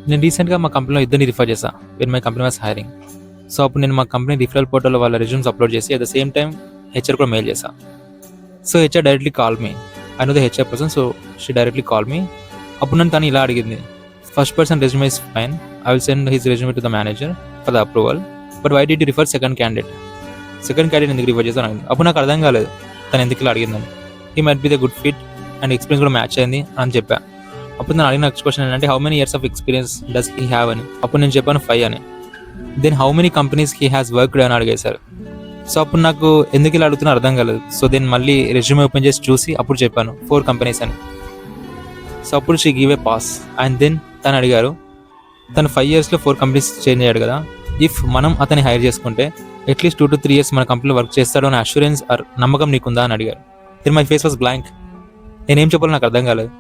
నేను రీసెంట్గా మా కంపెనీలో ఇద్దరిని రిఫర్ చేశాను when my company was hiring. So అప్పుడు నేను మా కంపెనీ రిఫరల్ పోర్టల్లో వాళ్ళ రెజ్యూమ్స్ అప్లోడ్ చేసి at the same time HR కూడా మెయిల్ చేశాను. So HR directly call me. I know the HR person, so she directly call me. అప్పుడు నన్ను తను ఇలా అడిగింది, first person resume is fine, I will send his resume to the manager for the approval, but why did you refer second candidate ఎందుకు refer చేస్తాను అడిగింది. అప్పుడు నాకు అర్థం కాలేదు తను ఎందుకు ఇలా అడిగిందని. He might be the good fit and experience కూడా మ్యాచ్ అయింది అని చెప్పా. అప్పుడు నేను అడిగిన నెక్స్ట్ క్వశ్చన్ ఏంటంటే how many years of experience does he have అని. అప్పుడు నేను చెప్పాను 5 అని. Then how many companies he has worked అని అడిగేశారు. సో అప్పుడు నాకు ఎందుకు ఇలా అడుగుతున్నా అర్థం కాలేదు. సో దెన్ మళ్ళీ రెజ్యూమే ఓపెన్ చేసి చూసి అప్పుడు చెప్పాను 4 కంపెనీస్ అని. సో అప్పుడు she give a pass. And then తను అడిగారు, తను 5 yearsలో 4 కంపెనీస్ చేంజ్ అయ్యాడు కదా, ఇఫ్ మనం అతన్ని హైర్ చేసుకుంటే అట్లీస్ట్ 2 to 3 years మన కంపెనీలో వర్క్ చేస్తాడు అనే అష్యూరెన్స్ ఆర్ నమ్మకం నీకుందా అని అడిగారు. Then my face was blank. నేనేం చెప్పాలో నాకు అర్థం కాలేదు.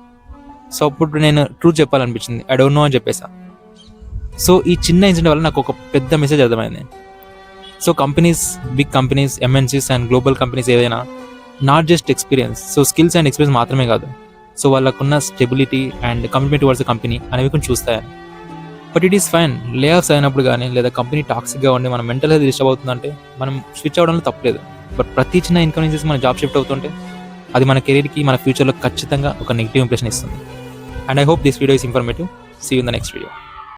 సో అప్పుడు నేను ట్రూత్ చెప్పాలనిపించింది, ఐ డోంట్ నో అని చెప్పేసా. సో ఈ చిన్న ఇన్సిడెంట్ వల్ల నాకు ఒక పెద్ద మెసేజ్ అర్థమైంది. So companies, big companies, MNCs and global companies ఏదైనా not just experience, so skills and experience మాత్రమే కాదు, సో వాళ్ళకున్న stability and commitment towards the company అనేవి కొంచెం చూస్తాయని. But it is fine, layoffs అయినప్పుడు కానీ లేదా కంపెనీ టాక్సిక్గా ఉండి మనం మెంటల్ హెల్త్ డిస్టర్బ్ అవుతుందంటే మనం స్విచ్ అవ్వడంలో తప్పలేదు. బట్ ప్రతి చిన్న ఇన్కన్వీనియన్సెస్ మన జాబ్ షిఫ్ట్ అవుతుంటే అది మన కెరీర్కి, మన ఫ్యూచర్లో ఖచ్చితంగా ఒక నెగిటివ్ ఇంప్రెషన్ ఇస్తుంది. And I hope this video is informative. See you in the next video.